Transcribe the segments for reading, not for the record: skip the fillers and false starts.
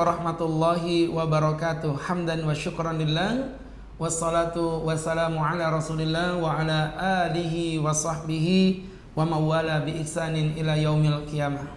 warahmatullahi wabarakatuh. Hamdan wa syukran lillah. Wassalatu wassalamu ala rasulillah wa ala alihi wa sahbihi wa mawala bi ihsanin ila yaumil qiyamah.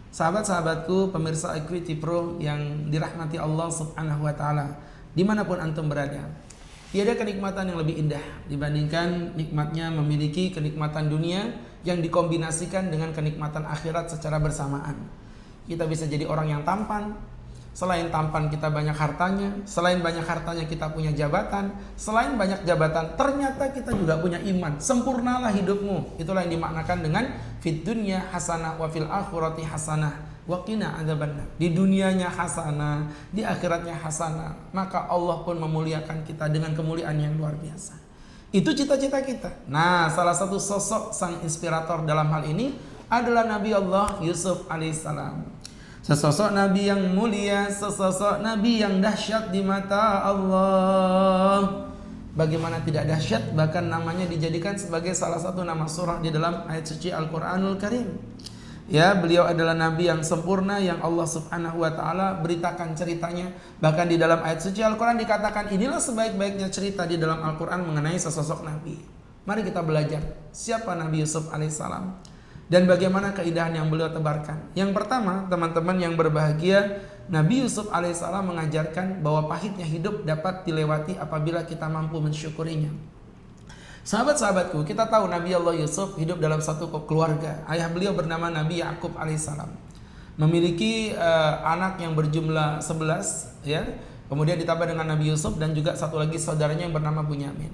Sahabat-sahabatku, pemirsa Equity Pro yang dirahmati Allah subhanahu wa ta'ala, dimanapun antum berada, tiada kenikmatan yang lebih indah dibandingkan nikmatnya memiliki kenikmatan dunia yang dikombinasikan dengan kenikmatan akhirat secara bersamaan. Kita bisa jadi orang yang tampan, selain tampan kita banyak hartanya, selain banyak hartanya kita punya jabatan, selain banyak jabatan ternyata kita juga punya iman. Sempurnalah hidupmu. Itulah yang dimaknakan dengan fid dunya hasanah wa fil akhirati hasanah wa qina adzabannar. Di dunianya hasanah, di akhiratnya hasanah. Maka Allah pun memuliakan kita dengan kemuliaan yang luar biasa. Itu cita-cita kita. Nah, salah satu sosok sang inspirator dalam hal ini adalah Nabi Allah Yusuf alaihissalam. Sesosok Nabi yang mulia, sesosok Nabi yang dahsyat di mata Allah. Bagaimana tidak dahsyat, bahkan namanya dijadikan sebagai salah satu nama surah di dalam ayat suci Al-Quranul Karim. Ya, beliau adalah Nabi yang sempurna yang Allah subhanahu wa ta'ala beritakan ceritanya. Bahkan di dalam ayat suci Al-Quran dikatakan inilah sebaik-baiknya cerita di dalam Al-Quran mengenai sesosok Nabi. Mari kita belajar siapa Nabi Yusuf alaihissalam dan bagaimana keindahan yang beliau tebarkan. Yang pertama, teman-teman yang berbahagia, Nabi Yusuf alaihissalam mengajarkan bahwa pahitnya hidup dapat dilewati apabila kita mampu mensyukurinya. Sahabat-sahabatku, kita tahu Nabi Allah Yusuf hidup dalam satu keluarga. Ayah beliau bernama Nabi Yakub alaihissalam, memiliki anak yang berjumlah 11, ya. Kemudian ditambah dengan Nabi Yusuf dan juga satu lagi saudaranya yang bernama Bunyamin.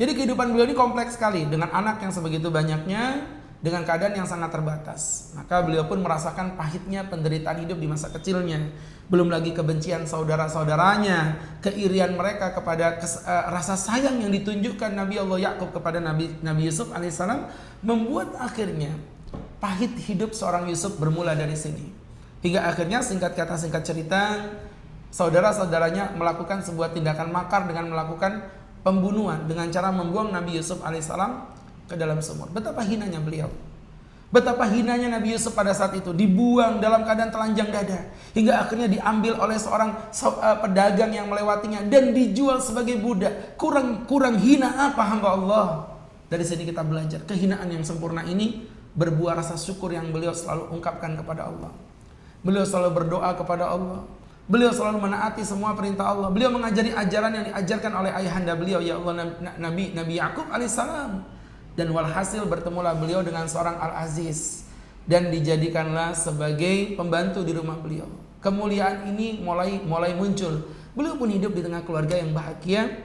Jadi kehidupan beliau ini kompleks sekali dengan anak yang sebegitu banyaknya, dengan keadaan yang sangat terbatas. Maka beliau pun merasakan pahitnya penderitaan hidup di masa kecilnya. Belum lagi kebencian saudara-saudaranya, keirian mereka kepada rasa sayang yang ditunjukkan Nabi Allah Yakub kepada Nabi Yusuf alaihissalam, membuat akhirnya pahit hidup seorang Yusuf bermula dari sini. Hingga akhirnya singkat kata singkat cerita, saudara-saudaranya melakukan sebuah tindakan makar dengan melakukan pembunuhan dengan cara membuang Nabi Yusuf alaihissalam ke dalam sumur. Betapa hinanya beliau. Betapa hinanya Nabi Yusuf pada saat itu, dibuang dalam keadaan telanjang dada, hingga akhirnya diambil oleh seorang pedagang yang melewatinya dan dijual sebagai budak. Kurang hina apa hamba Allah? Dari sini kita belajar kehinaan yang sempurna ini berbuah rasa syukur yang beliau selalu ungkapkan kepada Allah. Beliau selalu berdoa kepada Allah. Beliau selalu menaati semua perintah Allah. Beliau mengajari ajaran yang diajarkan oleh ayahanda beliau, ya Allah, Nabi Yakub alaihissalam. Dan walhasil bertemulah beliau dengan seorang Al-Aziz dan dijadikanlah sebagai pembantu di rumah beliau. Kemuliaan ini mulai muncul. Beliau pun hidup di tengah keluarga yang bahagia,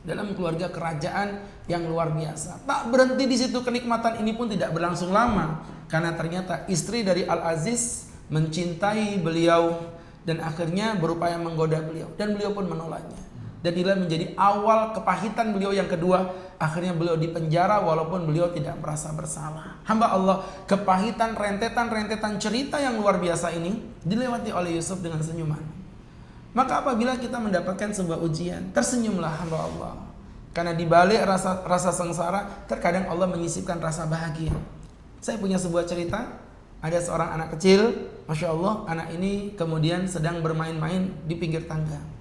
dalam keluarga kerajaan yang luar biasa. Tak berhenti di situ, kenikmatan ini pun tidak berlangsung lama, karena ternyata istri dari Al-Aziz mencintai beliau dan akhirnya berupaya menggoda beliau, dan beliau pun menolaknya. Dan inilah menjadi awal kepahitan beliau yang kedua. Akhirnya beliau dipenjara walaupun beliau tidak merasa bersalah. Hamba Allah, kepahitan rentetan cerita yang luar biasa ini dilewati oleh Yusuf dengan senyuman. Maka apabila kita mendapatkan sebuah ujian, tersenyumlah hamba Allah. Karena di balik rasa sengsara, terkadang Allah menyisipkan rasa bahagia. Saya punya sebuah cerita. Ada seorang anak kecil, Masya Allah, anak ini kemudian sedang bermain-main di pinggir tangga.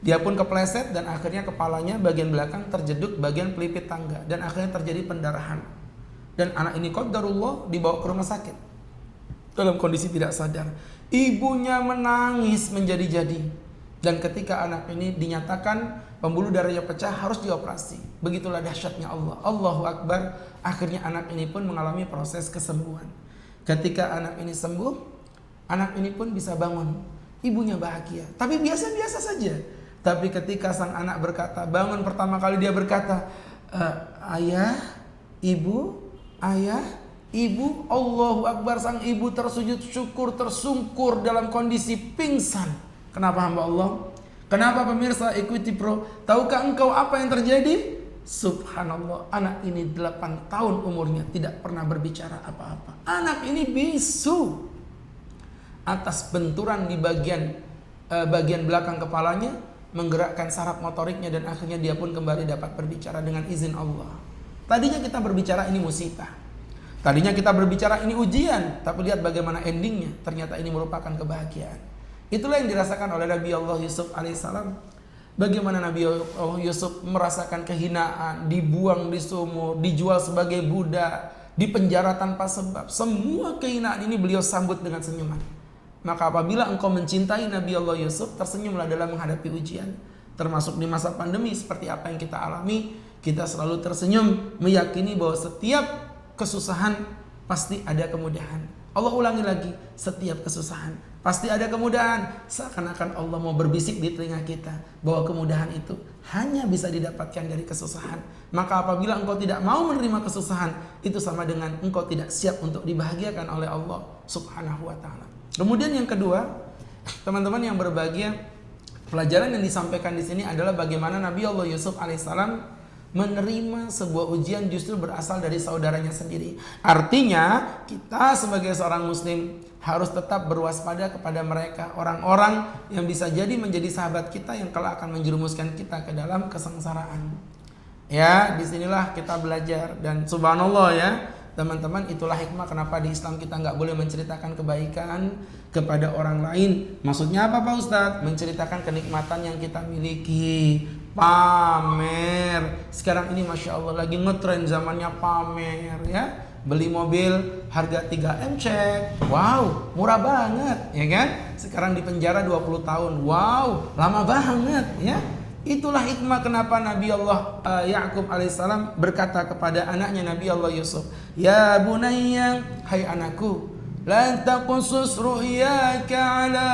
Dia pun kepleset dan akhirnya kepalanya bagian belakang terjeduk bagian pelipit tangga dan akhirnya terjadi pendarahan. Dan anak ini qadarullah dibawa ke rumah sakit dalam kondisi tidak sadar. Ibunya menangis menjadi-jadi. Dan ketika anak ini dinyatakan pembuluh darahnya pecah, harus dioperasi. Begitulah dahsyatnya Allah. Allahu Akbar. Akhirnya anak ini pun mengalami proses kesembuhan. Ketika anak ini sembuh, anak ini pun bisa bangun. Ibunya bahagia, tapi biasa-biasa saja. Tapi ketika sang anak berkata, bangun pertama kali dia berkata, ayah, ibu, Allahu Akbar. Sang ibu tersujud syukur, tersungkur dalam kondisi pingsan. Kenapa hamba Allah? Kenapa pemirsa Equity Pro? Tahukah engkau apa yang terjadi? Subhanallah, anak ini 8 tahun umurnya tidak pernah berbicara apa-apa. Anak ini bisu. Atas benturan di bagian belakang kepalanya, menggerakkan saraf motoriknya dan akhirnya dia pun kembali dapat berbicara dengan izin Allah. Tadinya kita berbicara ini musibah, tadinya kita berbicara ini ujian, tapi lihat bagaimana endingnya. Ternyata ini merupakan kebahagiaan. Itulah yang dirasakan oleh Nabi Allah Yusuf alaihissalam. Bagaimana Nabi Allah Yusuf merasakan kehinaan, dibuang di sumur, dijual sebagai budak, dipenjara tanpa sebab. Semua kehinaan ini beliau sambut dengan senyuman. Maka apabila engkau mencintai Nabi Allah Yusuf, tersenyumlah dalam menghadapi ujian. Termasuk di masa pandemi seperti apa yang kita alami, kita selalu tersenyum, meyakini bahwa setiap kesusahan pasti ada kemudahan. Allah ulangi lagi, setiap kesusahan pasti ada kemudahan. Seakan-akan Allah mau berbisik di telinga kita bahwa kemudahan itu hanya bisa didapatkan dari kesusahan. Maka apabila engkau tidak mau menerima kesusahan, itu sama dengan engkau tidak siap untuk dibahagiakan oleh Allah Subhanahu wa ta'ala. Kemudian yang kedua, teman-teman yang berbahagia, pelajaran yang disampaikan di sini adalah bagaimana Nabi Allah Yusuf alaihissalam menerima sebuah ujian justru berasal dari saudaranya sendiri. Artinya kita sebagai seorang muslim harus tetap berwaspada kepada mereka, orang-orang yang bisa jadi menjadi sahabat kita yang kelak akan menjerumuskan kita ke dalam kesengsaraan. Ya, disinilah kita belajar. Dan subhanallah ya teman-teman, itulah hikmah kenapa di Islam kita nggak boleh menceritakan kebaikan kepada orang lain. Maksudnya apa Pak Ustadz? Menceritakan kenikmatan yang kita miliki. Pamer. Sekarang ini Masya Allah lagi ngetren zamannya pamer ya. Beli mobil harga 3M cek. Wow, murah banget ya kan. Sekarang di penjara 20 tahun. Wow, lama banget ya. Itulah hikmah kenapa Nabi Allah Ya'qub alaihissalam berkata kepada anaknya Nabi Allah Yusuf, ya bunayya, hai anakku, la taqsus ru'yaka ala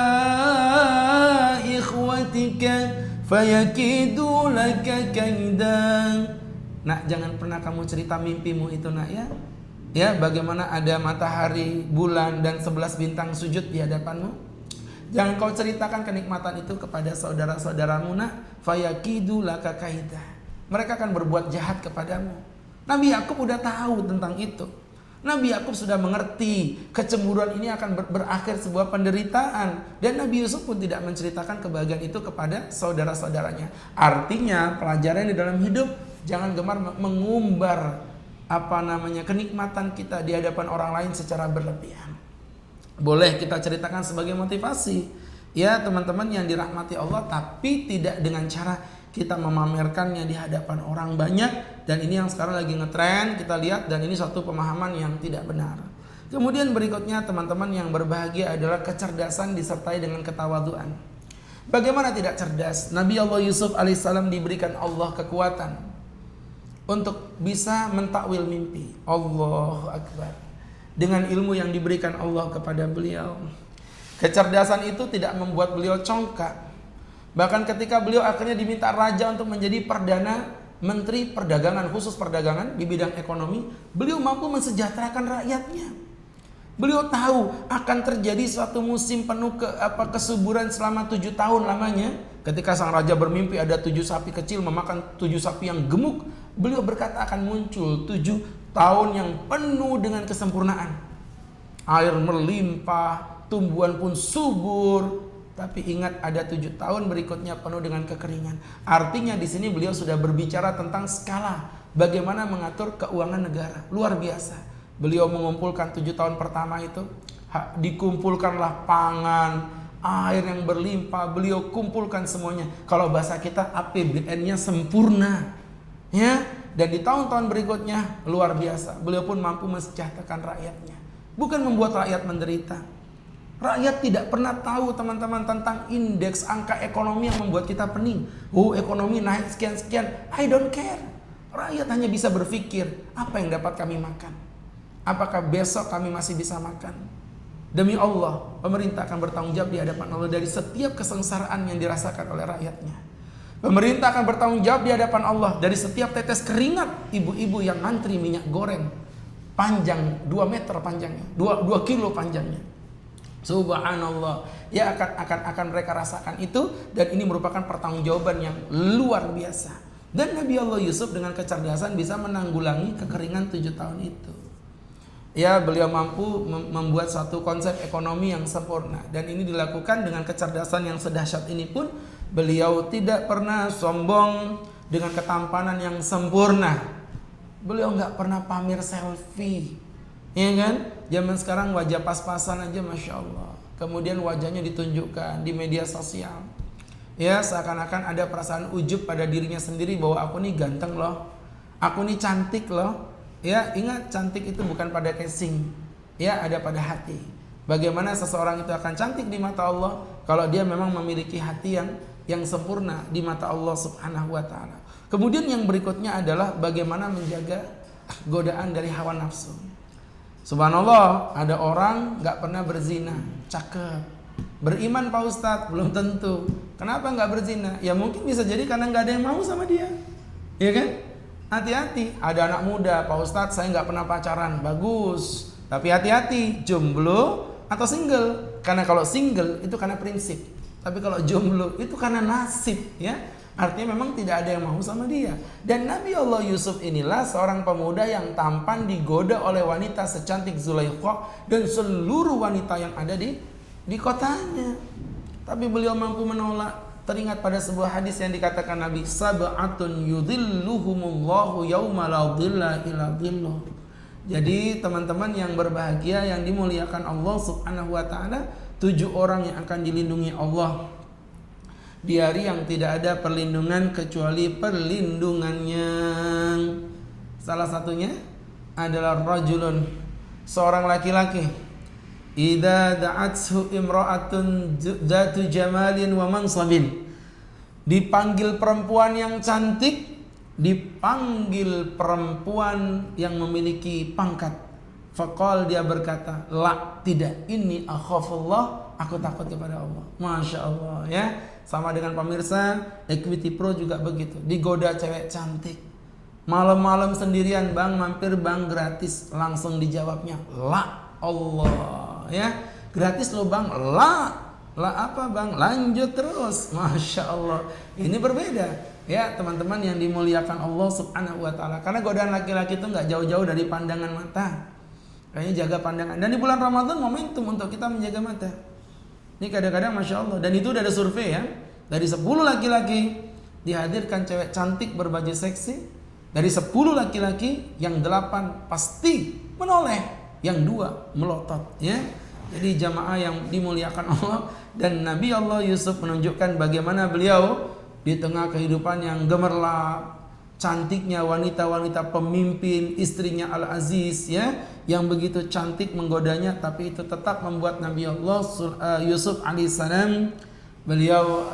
ikhwatika fayakidu laka kaidan. Nak, jangan pernah kamu cerita mimpimu itu nak ya. Ya, bagaimana ada matahari, bulan dan 11 bintang sujud di hadapanmu. Jangan kau ceritakan kenikmatan itu kepada saudara-saudaramu nak. Fayakidu laka kaidan. Mereka akan berbuat jahat kepadamu. Nabi Yakub udah tahu tentang itu. Nabi Yakub sudah mengerti kecemburuan ini akan berakhir sebuah penderitaan, dan Nabi Yusuf pun tidak menceritakan kebahagiaan itu kepada saudara-saudaranya. Artinya pelajaran di dalam hidup, jangan gemar mengumbar kenikmatan kita di hadapan orang lain secara berlebihan. Boleh kita ceritakan sebagai motivasi ya teman-teman yang dirahmati Allah, tapi tidak dengan cara kita memamerkannya di hadapan orang banyak. Dan ini yang sekarang lagi ngetren kita lihat, dan ini suatu pemahaman yang tidak benar. Kemudian berikutnya teman-teman yang berbahagia adalah kecerdasan disertai dengan ketawaduan. Bagaimana tidak cerdas? Nabi Allah Yusuf alaihissalam diberikan Allah kekuatan untuk bisa mentakwil mimpi. Allahu Akbar. Dengan ilmu yang diberikan Allah kepada beliau, kecerdasan itu tidak membuat beliau congkak. Bahkan ketika beliau akhirnya diminta raja untuk menjadi perdana menteri perdagangan, khusus perdagangan di bidang ekonomi, beliau mampu mensejahterakan rakyatnya. Beliau tahu akan terjadi suatu musim penuh kesuburan selama 7 tahun lamanya. Ketika sang raja bermimpi ada 7 sapi kecil memakan 7 sapi yang gemuk, beliau berkata akan muncul 7 tahun yang penuh dengan kesempurnaan. Air melimpah, tumbuhan pun subur. Tapi ingat, ada 7 tahun berikutnya penuh dengan kekeringan. Artinya di sini beliau sudah berbicara tentang skala bagaimana mengatur keuangan negara. Luar biasa. Beliau mengumpulkan 7 tahun pertama itu, dikumpulkanlah pangan, air yang berlimpah, beliau kumpulkan semuanya. Kalau bahasa kita APBN-nya sempurna. Ya, dan di tahun-tahun berikutnya luar biasa. Beliau pun mampu mensejahterakan rakyatnya. Bukan membuat rakyat menderita. Rakyat tidak pernah tahu teman-teman tentang indeks angka ekonomi yang membuat kita pening. Oh, ekonomi naik sekian-sekian. I don't care. Rakyat hanya bisa berpikir, apa yang dapat kami makan? Apakah besok kami masih bisa makan? Demi Allah, pemerintah akan bertanggung jawab di hadapan Allah dari setiap kesengsaraan yang dirasakan oleh rakyatnya. Pemerintah akan bertanggung jawab di hadapan Allah dari setiap tetes keringat ibu-ibu yang ngantri minyak goreng panjang 2 meter panjangnya, 2 kilo panjangnya. Subhanallah, ya akan mereka rasakan itu, dan ini merupakan pertanggungjawaban yang luar biasa. Dan Nabi Allah Yusuf dengan kecerdasan bisa menanggulangi kekeringan 7 tahun itu. Ya, beliau mampu membuat suatu konsep ekonomi yang sempurna, dan ini dilakukan dengan kecerdasan yang sedahsyat ini pun beliau tidak pernah sombong dengan ketampanan yang sempurna. Beliau nggak pernah pamer selfie. Ya kan? Zaman sekarang wajah pas-pasan aja Masya Allah. kemudian wajahnya ditunjukkan di media sosial. Ya, seakan-akan ada perasaan ujub pada dirinya sendiri bahwa aku nih ganteng loh, aku nih cantik loh. Ya, ingat cantik itu bukan pada casing, ya ada pada hati. Bagaimana seseorang itu akan cantik di mata Allah kalau dia memang memiliki hati yang sempurna di mata Allah Subhanahu wa taala. Kemudian yang berikutnya adalah bagaimana menjaga godaan dari hawa nafsu. Subhanallah, ada orang gak pernah berzina, cakep. Beriman Pak Ustadz, belum tentu. Kenapa gak berzina? Ya mungkin bisa jadi karena gak ada yang mau sama dia. Iya kan? Hati-hati, ada anak muda, Pak Ustadz saya gak pernah pacaran, bagus. Tapi hati-hati, jomblo atau single. Karena kalau single itu karena prinsip. Tapi kalau jomblo itu karena nasib, ya. Artinya memang tidak ada yang mau sama dia. Dan Nabi Allah Yusuf inilah seorang pemuda yang tampan digoda oleh wanita secantik Zulaikha dan seluruh wanita yang ada di kotanya. Tapi beliau mampu menolak. Teringat pada sebuah hadis yang dikatakan Nabi, sab'atun yudhilluhumullahu yauma la dhilla illa dhilluh. Jadi teman-teman yang berbahagia yang dimuliakan Allah Subhanahu wa taala, 7 orang yang akan dilindungi Allah di hari yang tidak ada perlindungan kecuali perlindungannya. Salah satunya adalah rajulun, seorang laki-laki, idza da'athu imra'atun dzatu jamalin wa mansabin, dipanggil perempuan yang cantik, dipanggil perempuan yang memiliki pangkat, faqal, dia berkata, la, tidak, ini akhafullah, aku takut kepada Allah. Masya Allah, ya. Sama dengan pemirsa Equity Pro juga begitu, digoda cewek cantik, malam-malam sendirian, bang mampir bang gratis, langsung dijawabnya la, Allah, ya, gratis lo bang, la apa bang, lanjut terus. Masya Allah, ini berbeda, ya teman-teman yang dimuliakan Allah Subhanahu wa taala. Karena godaan laki-laki itu nggak jauh-jauh dari pandangan mata. Kayaknya jaga pandangan. Dan di bulan Ramadan momentum untuk kita menjaga mata. Ini kadang-kadang Masya Allah. Dan itu udah ada survei ya. Dari 10 laki-laki dihadirkan cewek cantik berbaju seksi. Dari 10 laki-laki, yang 8 pasti menoleh, yang 2 melotot, ya. Jadi jamaah yang dimuliakan Allah. Dan Nabi Allah Yusuf menunjukkan bagaimana beliau di tengah kehidupan yang gemerlap, cantiknya wanita-wanita pemimpin, istrinya Al-Aziz, ya, yang begitu cantik menggodanya, tapi itu tetap membuat Nabi Allah Yusuf alaihissalam beliau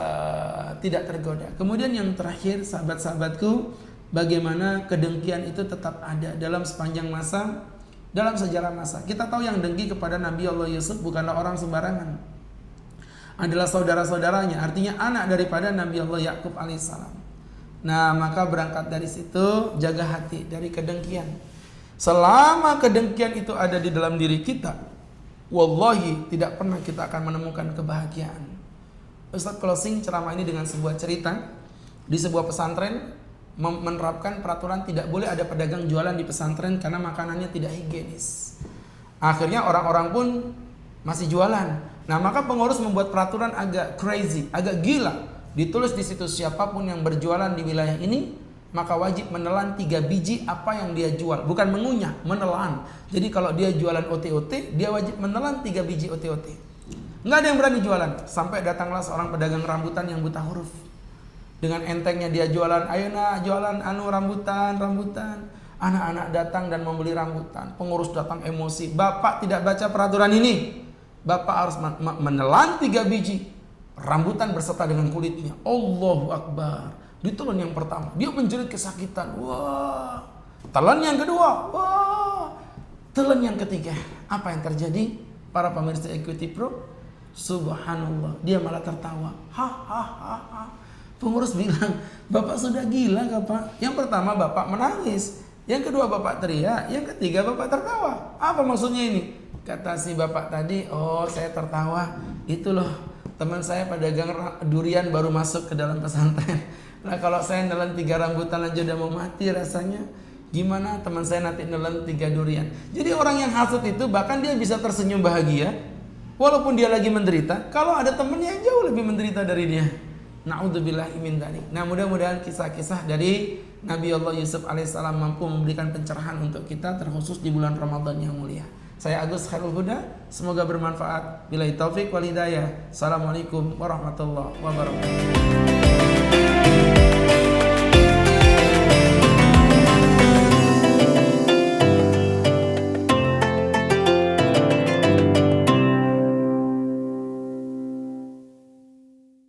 tidak tergoda. Kemudian yang terakhir, sahabat-sahabatku, bagaimana kedengkian itu tetap ada dalam sepanjang masa, dalam sejarah masa. Kita tahu yang dengki kepada Nabi Allah Yusuf bukanlah orang sembarangan, adalah saudara-saudaranya, artinya anak daripada Nabi Allah Yakub alaihissalam. Nah, maka berangkat dari situ, jaga hati dari kedengkian. Selama kedengkian itu ada di dalam diri kita, wallahi tidak pernah kita akan menemukan kebahagiaan. Ustaz closing ceramah ini dengan sebuah cerita. Di sebuah pesantren menerapkan peraturan tidak boleh ada pedagang jualan di pesantren karena makanannya tidak higienis. Akhirnya orang-orang pun masih jualan. Nah, maka pengurus membuat peraturan agak crazy, agak gila. Ditulis di situ, siapapun yang berjualan di wilayah ini maka wajib menelan 3 biji apa yang dia jual. Bukan mengunyah, menelan. Jadi kalau dia jualan OT-OT, dia wajib menelan 3 biji OT-OT. Nggak ada yang berani jualan. Sampai datanglah seorang pedagang rambutan yang buta huruf. Dengan entengnya dia jualan, ayo nak jualan rambutan. Anak-anak datang dan membeli rambutan. Pengurus datang emosi, bapak tidak baca peraturan ini. Bapak harus menelan 3 biji rambutan berserta dengan kulitnya. Allahu Akbar. Ditelan yang pertama, dia menjerit kesakitan. Wah. Telan yang kedua. Wah. Telan yang ketiga. Apa yang terjadi? Para pemirsa Equity Pro, subhanallah, dia malah tertawa. Ha. Pengurus bilang, bapak sudah gila kah pak? Yang pertama bapak menangis, yang kedua bapak teriak, yang ketiga bapak tertawa. Apa maksudnya ini? Kata si bapak tadi, oh saya tertawa, itu loh teman saya pedagang durian baru masuk ke dalam pesantren. Nah kalau saya nelan 3 rambutan aja udah mau mati rasanya, gimana teman saya nanti nelan 3 durian? Jadi orang yang hasut itu bahkan dia bisa tersenyum bahagia walaupun dia lagi menderita, kalau ada temennya yang jauh lebih menderita dari dia. Na'udzubillahi min dzalik. Nah, mudah-mudahan kisah-kisah dari Nabi Allah Yusuf alaihissalam mampu memberikan pencerahan untuk kita, terkhusus di bulan Ramadan yang mulia. Saya Agus Khairul Huda, semoga bermanfaat. Billahi taufik wal hidayah. Assalamualaikum warahmatullahi wabarakatuh.